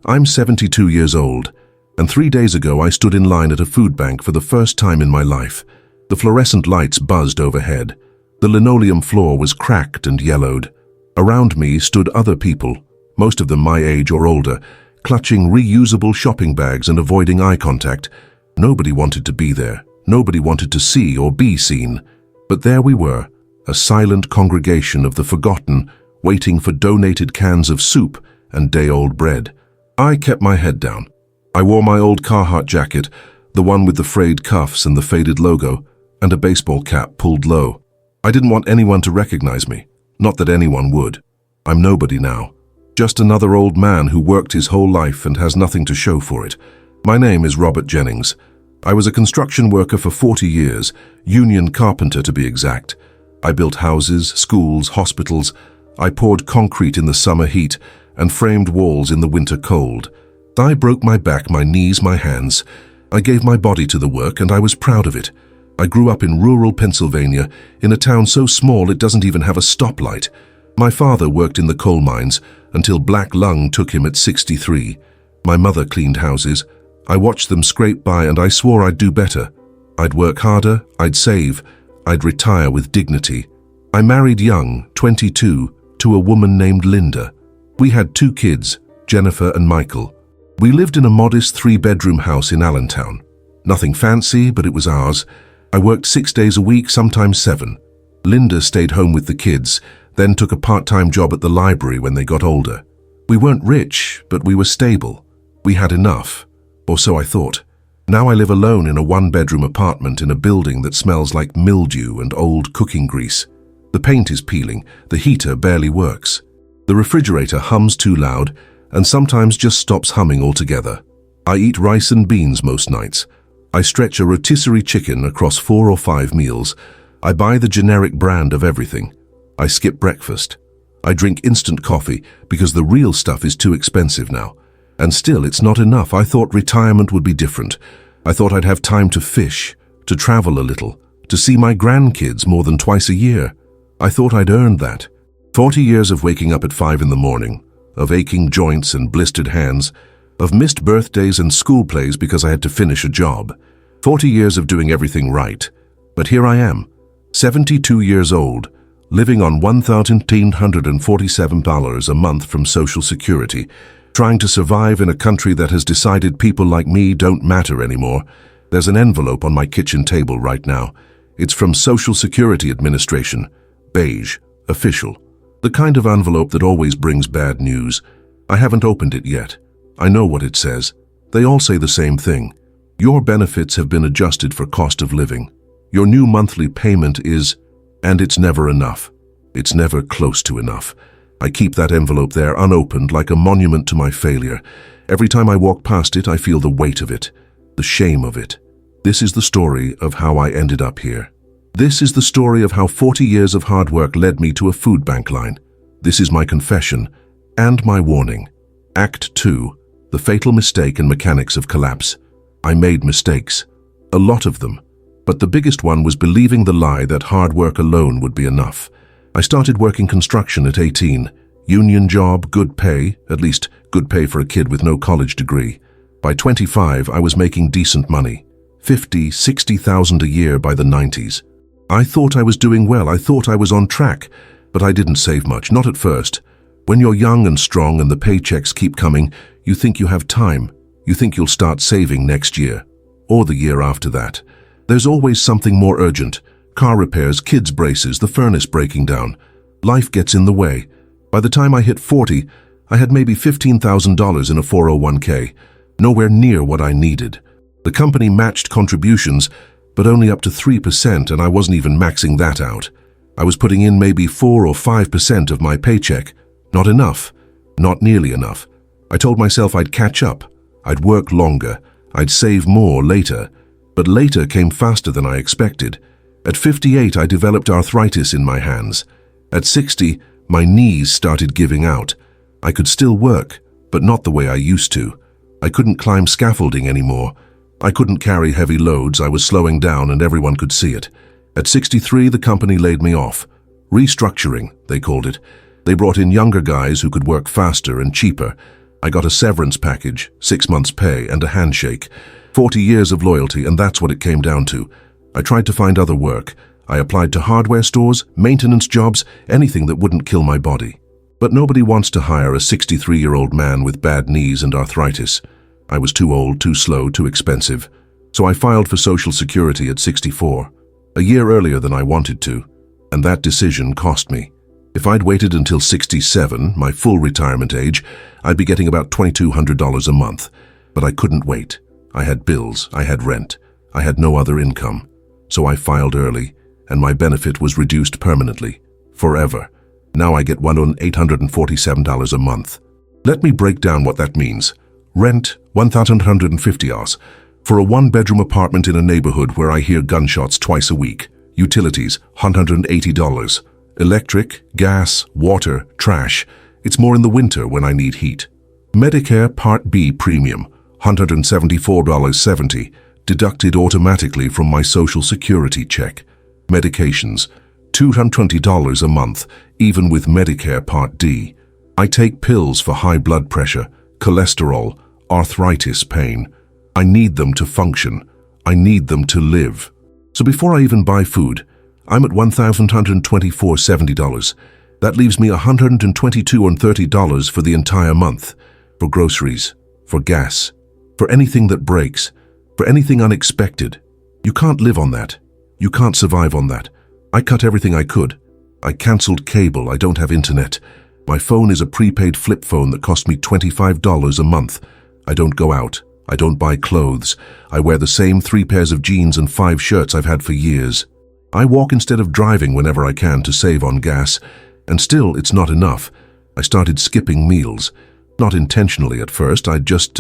I'm 72 years old, and 3 days ago I stood in line at a food bank for the first time in my life. The fluorescent lights buzzed overhead. The linoleum floor was cracked and yellowed. Around me stood other people, most of them my age or older, clutching reusable shopping bags and avoiding eye contact. Nobody wanted to be there. Nobody wanted to see or be seen. But there we were, a silent congregation of the forgotten, waiting for donated cans of soup and day-old bread. I kept my head down. I wore my old Carhartt jacket, the one with the frayed cuffs and the faded logo, and a baseball cap pulled low. I didn't want anyone to recognize me. Not that anyone would. I'm nobody now. Just another old man who worked his whole life and has nothing to show for it. My name is Robert Jennings. I was a construction worker for 40 years, union carpenter to be exact. I built houses, schools, hospitals. I poured concrete in the summer heat and framed walls in the winter cold. I broke my back, my knees, my hands. I gave my body to the work, and I was proud of it. I grew up in rural Pennsylvania, in a town so small it doesn't even have a stoplight. My father worked in the coal mines until black lung took him at 63. My mother cleaned houses. I watched them scrape by, and I swore I'd do better. I'd work harder, I'd save, I'd retire with dignity. I married young, 22, to a woman named Linda. We had 2 kids, Jennifer and Michael. We lived in a modest 3-bedroom house in Allentown. Nothing fancy, but it was ours. I worked 6 days a week, sometimes 7. Linda stayed home with the kids, then took a part-time job at the library when they got older. We weren't rich, but we were stable. We had enough, or so I thought. Now I live alone in a 1-bedroom apartment in a building that smells like mildew and old cooking grease. The paint is peeling, the heater barely works. The refrigerator hums too loud and sometimes just stops humming altogether. I eat rice and beans most nights. I stretch a rotisserie chicken across 4 or 5 meals. I buy the generic brand of everything. I skip breakfast. I drink instant coffee because the real stuff is too expensive now. And still, it's not enough. I thought retirement would be different. I thought I'd have time to fish, to travel a little, to see my grandkids more than twice a year. I thought I'd earned that. 40 years of waking up at 5 in the morning, of aching joints and blistered hands, of missed birthdays and school plays because I had to finish a job. 40 years of doing everything right. But here I am, 72 years old, living on $1,347 a month from Social Security, trying to survive in a country that has decided people like me don't matter anymore. There's an envelope on my kitchen table right now. It's from Social Security Administration, beige, official. The kind of envelope that always brings bad news. I haven't opened it yet. I know what it says. They all say the same thing. Your benefits have been adjusted for cost of living. Your new monthly payment is, and it's never enough. It's never close to enough. I keep that envelope there unopened like a monument to my failure. Every time I walk past it, I feel the weight of it, the shame of it. This is the story of how I ended up here. This is the story of how 40 years of hard work led me to a food bank line. This is my confession and my warning. Act 2, the fatal mistake and mechanics of collapse. I made mistakes, a lot of them, but the biggest one was believing the lie that hard work alone would be enough. I started working construction at 18. Union job, good pay, at least good pay for a kid with no college degree. By 25, I was making decent money, $50,000, $60,000 a year by the 90s. I thought I was doing well, I thought I was on track, but I didn't save much, not at first. When you're young and strong and the paychecks keep coming, you think you have time. You think you'll start saving next year, or the year after that. There's always something more urgent. Car repairs, kids' braces, the furnace breaking down. Life gets in the way. By the time I hit 40, I had maybe $15,000 in a 401k, nowhere near what I needed. The company matched contributions, but only up to 3%, and I wasn't even maxing that out. I was putting in maybe 4 or 5% of my paycheck. Not enough. Not nearly enough. I told myself I'd catch up. I'd work longer. I'd save more later. But later came faster than I expected. At 58, I developed arthritis in my hands. At 60, my knees started giving out. I could still work, but not the way I used to. I couldn't climb scaffolding anymore. I couldn't carry heavy loads. I was slowing down and everyone could see it. At 63, the company laid me off. Restructuring, they called it. They brought in younger guys who could work faster and cheaper. I got a severance package, 6 months' pay, and a handshake. 40 years of loyalty, and that's what it came down to. I tried to find other work. I applied to hardware stores, maintenance jobs, anything that wouldn't kill my body. But nobody wants to hire a 63-year-old man with bad knees and arthritis. I was too old, too slow, too expensive. So I filed for Social Security at 64, a year earlier than I wanted to, and that decision cost me. If I'd waited until 67, my full retirement age, I'd be getting about $2,200 a month. But I couldn't wait. I had bills, I had rent, I had no other income. So I filed early, and my benefit was reduced permanently, forever. Now I get $1,847 a month. Let me break down what that means. Rent, $1,150 for a one-bedroom apartment in a neighborhood where I hear gunshots twice a week. Utilities, $180. Electric, gas, water, trash. It's more in the winter when I need heat. Medicare Part B premium, $174.70, deducted automatically from my Social Security check. Medications, $220 a month, even with Medicare Part D. I take pills for high blood pressure, cholesterol, arthritis pain. I need them to function. I need them to live. So before I even buy food, I'm at $1,124.70. That leaves me $122.30 for the entire month, for groceries, for gas, for anything that breaks, for anything unexpected. You can't live on that. You can't survive on that. I cut everything I could. I cancelled cable. I don't have internet. My phone is a prepaid flip phone that cost me $25 a month. I don't go out. I don't buy clothes. I wear the same 3 pairs of jeans and 5 shirts I've had for years. I walk instead of driving whenever I can to save on gas, and still it's not enough. I started skipping meals. Not intentionally at first, I'd just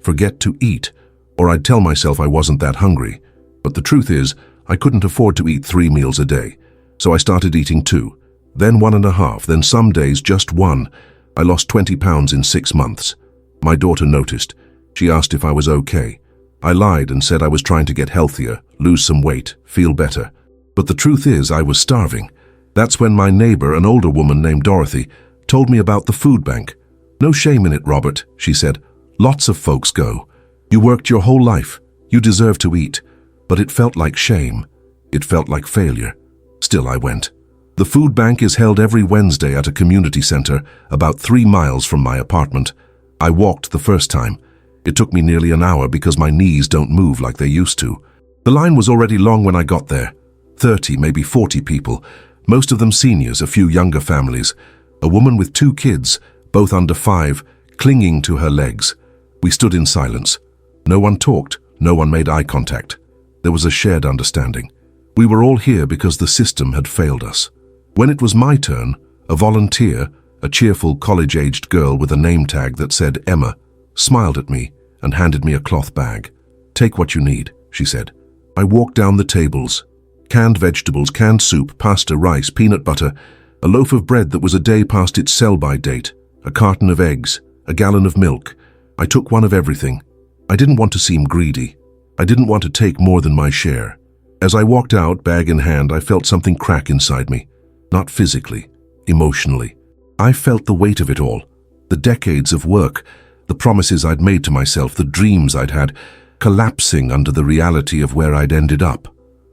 forget to eat, or I'd tell myself I wasn't that hungry. But the truth is, I couldn't afford to eat 3 meals a day. So I started eating 2, then 1.5, then some days just 1. I lost 20 pounds in 6 months. My daughter noticed. She asked if I was okay. I lied and said I was trying to get healthier, lose some weight, feel better. But the truth is, I was starving. That's when my neighbor, an older woman named Dorothy, told me about the food bank. "No shame in it, Robert," she said. "Lots of folks go. You worked your whole life. You deserve to eat." But it felt like shame. It felt like failure. Still, I went. The food bank is held every Wednesday at a community center about 3 miles from my apartment. I walked the first time. It took me nearly an hour because my knees don't move like they used to. The line was already long when I got there. 30, maybe 40 people, most of them seniors, a few younger families. A woman with 2 kids, both under 5, clinging to her legs. We stood in silence. No one talked, no one made eye contact. There was a shared understanding. We were all here because the system had failed us. When it was my turn, a volunteer, a cheerful college-aged girl with a name tag that said Emma, smiled at me and handed me a cloth bag. "Take what you need," she said. I walked down the tables. Canned vegetables, canned soup, pasta, rice, peanut butter, a loaf of bread that was a day past its sell-by date, a carton of eggs, a gallon of milk. I took one of everything. I didn't want to seem greedy. I didn't want to take more than my share. As I walked out, bag in hand, I felt something crack inside me. Not physically, emotionally. I felt the weight of it all. The decades of work, the promises I'd made to myself, the dreams I'd had, collapsing under the reality of where I'd ended up.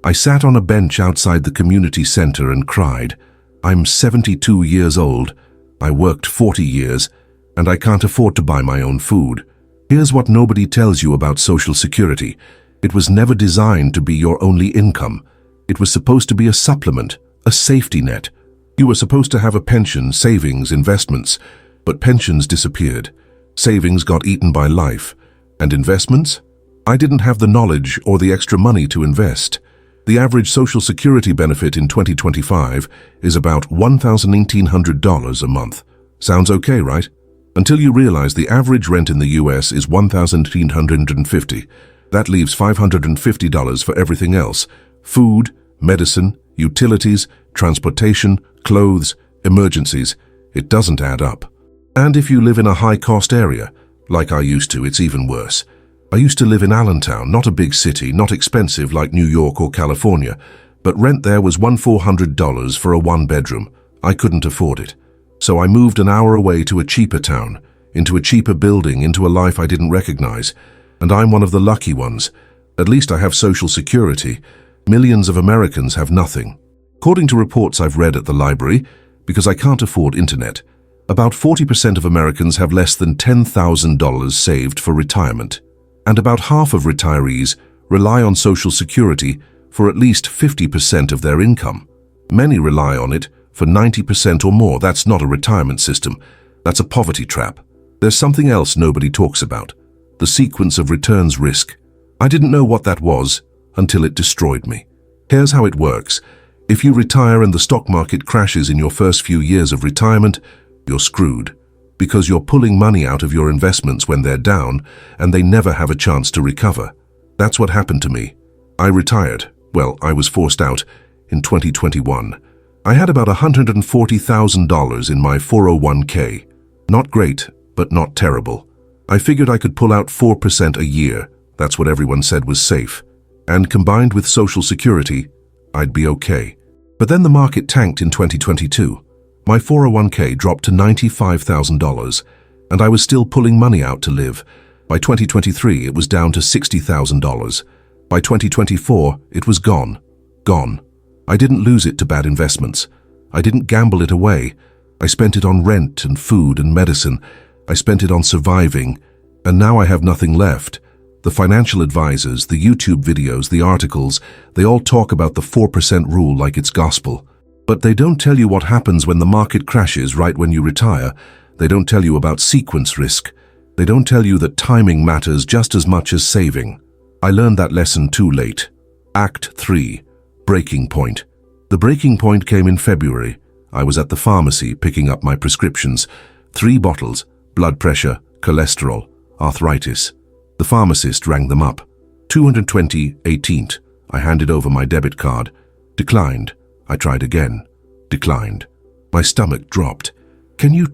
I sat on a bench outside the community center and cried. I'm 72 years old. I worked 40 years, and I can't afford to buy my own food. Here's what nobody tells you about Social Security. It was never designed to be your only income. It was supposed to be a supplement, a safety net. You were supposed to have a pension, savings, investments, but pensions disappeared. Savings got eaten by life. And investments? I didn't have the knowledge or the extra money to invest. The average Social Security benefit in 2025 is about $1,800 a month. Sounds okay, right? Until you realize the average rent in the US is $1,850. That leaves $550 for everything else. Food, medicine, utilities, transportation, clothes, emergencies. It doesn't add up. And if you live in a high-cost area, like I used to, it's even worse. I used to live in Allentown, not a big city, not expensive like New York or California, but rent there was $1,400 for a 1-bedroom. I couldn't afford it. So I moved an hour away to a cheaper town. into a cheaper building, into a life I didn't recognize. And I'm one of the lucky ones. At least I have Social Security. Millions of Americans have nothing. According to reports I've read at the library, because I can't afford internet, about 40% of Americans have less than $10,000 saved for retirement. And about half of retirees rely on Social Security for at least 50% of their income. Many rely on it for 90% or more. That's not a retirement system. That's a poverty trap. There's something else nobody talks about. The sequence of returns risk. I didn't know what that was until it destroyed me. Here's how it works. If you retire and the stock market crashes in your first few years of retirement, you're screwed, because you're pulling money out of your investments when they're down and they never have a chance to recover. That's what happened to me. I retired. Well, I was forced out in 2021. I had about $140,000 in my 401k. Not great, but not terrible. I figured I could pull out 4% a year. That's what everyone said was safe. And combined with Social Security, I'd be okay. But then the market tanked in 2022. My 401k dropped to $95,000, and I was still pulling money out to live. By 2023, it was down to $60,000. By 2024, it was gone. Gone. I didn't lose it to bad investments. I didn't gamble it away. I spent it on rent and food and medicine. I spent it on surviving, and now I have nothing left. The financial advisors, the YouTube videos, the articles, they all talk about the 4% rule like it's gospel. But they don't tell you what happens when the market crashes right when you retire. They don't tell you about sequence risk. They don't tell you that timing matters just as much as saving. I learned that lesson too late. Act 3. Breaking point. The breaking point came in February. I was at the pharmacy picking up my prescriptions. 3 bottles, blood pressure, cholesterol, arthritis. The pharmacist rang them up. 220 18th. I handed over my debit card. Declined. I tried again. Declined. My stomach dropped. "Can you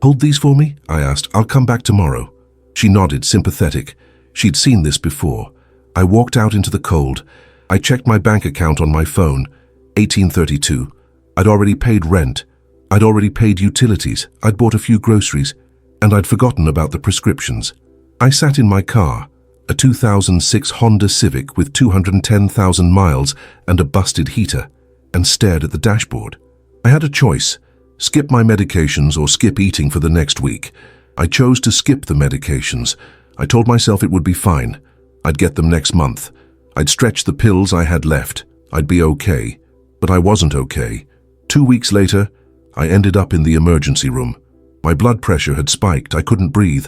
hold these for me?" I asked. "I'll come back tomorrow." She nodded, sympathetic. She'd seen this before. I walked out into the cold. I checked my bank account on my phone. 1832. I'd already paid rent. I'd already paid utilities. I'd bought a few groceries. And I'd forgotten about the prescriptions. I sat in my car, a 2006 Honda Civic with 210,000 miles and a busted heater, and stared at the dashboard. I had a choice: skip my medications or skip eating for the next week. I chose to skip the medications. I told myself it would be fine. I'd get them next month. I'd stretch the pills I had left. I'd be okay. But I wasn't okay. 2 weeks later, I ended up in the emergency room. My blood pressure had spiked. I couldn't breathe.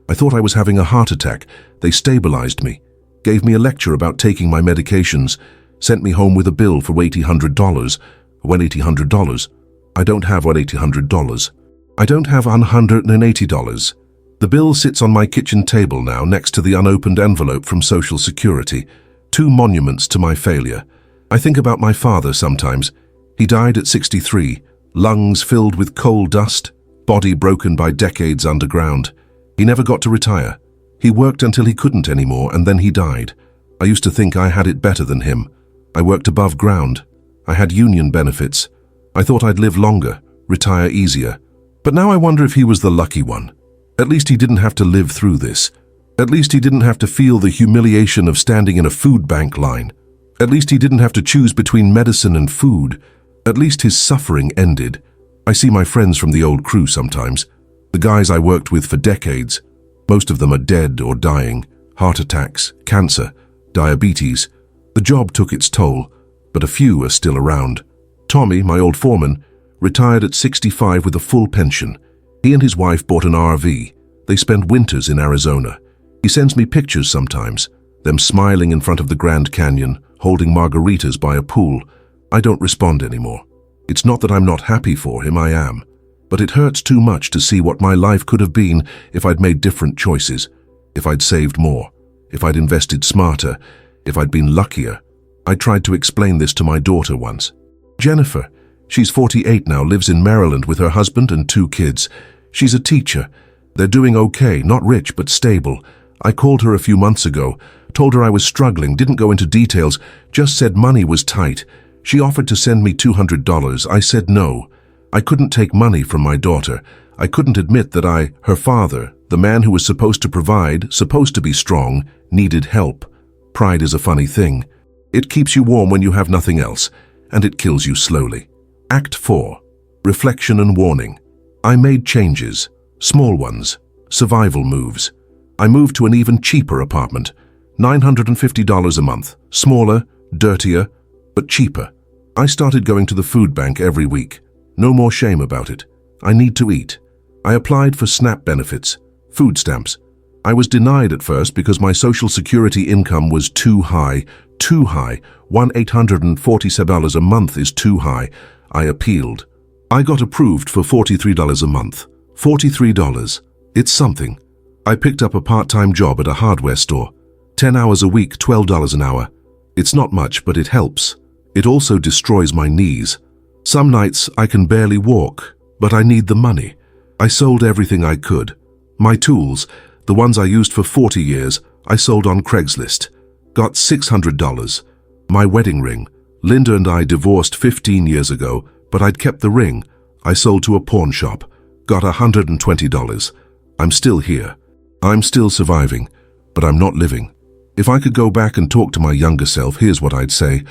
I thought I was having a heart attack. They stabilized me, gave me a lecture about taking my medications, sent me home with a bill for $1,800. $1,800. I don't have $1,800. I don't have $180. The bill sits on my kitchen table now next to the unopened envelope from Social Security. 2 monuments to my failure. I think about my father sometimes. He died at 63, lungs filled with coal dust, body broken by decades underground. He never got to retire. He worked until he couldn't anymore, and then he died. I used to think I had it better than him. I worked above ground. I had union benefits. I thought I'd live longer, retire easier. But now I wonder if he was the lucky one. At least he didn't have to live through this. At least he didn't have to feel the humiliation of standing in a food bank line. At least he didn't have to choose between medicine and food. At least his suffering ended. I see my friends from the old crew sometimes. The guys I worked with for decades. Most of them are dead or dying. Heart attacks, cancer, diabetes. The job took its toll, but a few are still around. Tommy, my old foreman, retired at 65 with a full pension. He and his wife bought an RV. They spend winters in Arizona. He sends me pictures sometimes, them smiling in front of the Grand Canyon, holding margaritas by a pool. I don't respond anymore. It's not that I'm not happy for him, I am. But it hurts too much to see what my life could have been if I'd made different choices, if I'd saved more, if I'd invested smarter, if I'd been luckier. I tried to explain this to my daughter once. Jennifer, she's 48 now, lives in Maryland with her husband and 2 kids. She's a teacher. They're doing okay, not rich but stable. I called her a few months ago, told her I was struggling, didn't go into details, just said money was tight. She offered to send me $200. I said no. I couldn't take money from my daughter. I couldn't admit that her father, The man who was supposed to provide, supposed to be strong, needed help. Pride is a funny thing. It keeps you warm when you have nothing else, and it kills you slowly. Act 4. Reflection and warning. I made changes, small ones, survival moves. I moved to an even cheaper apartment, $950 a month, smaller, dirtier, but cheaper. I started going to the food bank every week. No more shame about it. I need to eat. I applied for SNAP benefits, food stamps. I was denied at first because my Social Security income was too high, too high. $1,847 a month is too high. I appealed. I got approved for $43 a month. $43. It's something. I picked up a part-time job at a hardware store. 10 hours a week, $12 an hour. It's not much, but it helps. It also destroys my knees. Some nights I can barely walk, but I need the money. I sold everything I could. My tools, the ones I used for 40 years, I sold on Craigslist. Got $600. My wedding ring. Linda and I divorced 15 years ago, but I'd kept the ring. I sold to a pawn shop. Got $120. I'm still here. I'm still surviving, but I'm not living. If I could go back and talk to my younger self, here's what I'd say.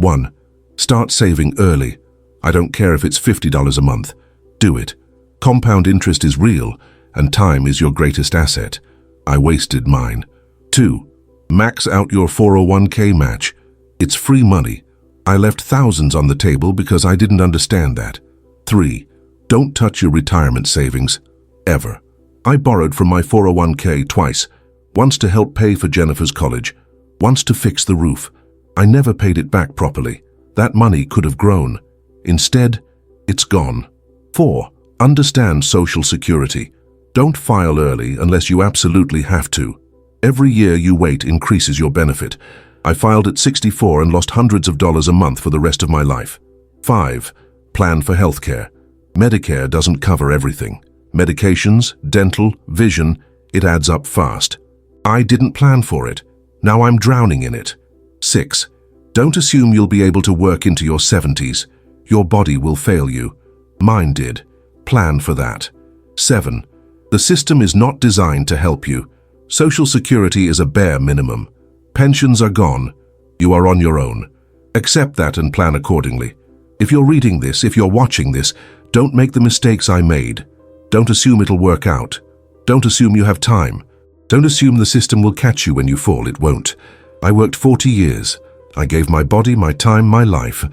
1. Start saving early. I don't care if it's $50 a month. Do it. Compound interest is real, and time is your greatest asset. I wasted mine. 2. Max out your 401k match. It's free money. I left thousands on the table because I didn't understand that. 3. Don't touch your retirement savings. Ever. I borrowed from my 401k twice. Once to help pay for Jennifer's college. Once to fix the roof. I never paid it back properly. That money could have grown. Instead, it's gone. 4. Understand Social Security. Don't file early unless you absolutely have to. Every year you wait increases your benefit. I filed at 64 and lost hundreds of dollars a month for the rest of my life. 5. Plan for healthcare. Medicare doesn't cover everything. Medications, dental, vision, it adds up fast. I didn't plan for it. Now I'm drowning in it. 6. Don't assume you'll be able to work into your 70s. Your body will fail you. Mine did. Plan for that. 7. The system is not designed to help you. Social Security is a bare minimum. Pensions are gone. You are on your own. Accept that and plan accordingly. If you're reading this, if you're watching this, don't make the mistakes I made. Don't assume it'll work out. Don't assume you have time. Don't assume the system will catch you when you fall. It won't. I worked 40 years. I gave my body, my time, my life.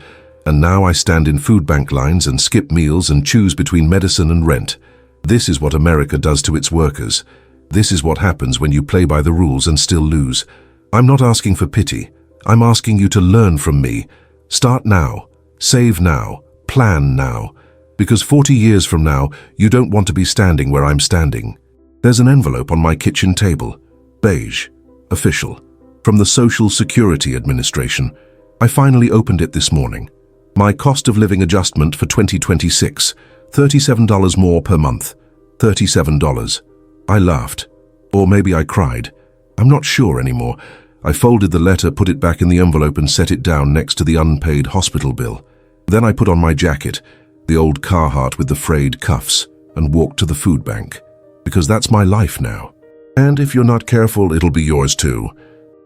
And now I stand in food bank lines and skip meals and choose between medicine and rent. This is what America does to its workers. This is what happens when you play by the rules and still lose. I'm not asking for pity. I'm asking you to learn from me. Start now. Save now. Plan now. Because 40 years from now, you don't want to be standing where I'm standing. There's an envelope on my kitchen table. Beige. Official. From the Social Security Administration. I finally opened it this morning. My cost of living adjustment for 2026. $37 more per month. $37. I laughed. Or maybe I cried. I'm not sure anymore. I folded the letter, put it back in the envelope and set it down next to the unpaid hospital bill. Then I put on my jacket, the old Carhartt with the frayed cuffs, and walked to the food bank. Because that's my life now. And if you're not careful, it'll be yours too.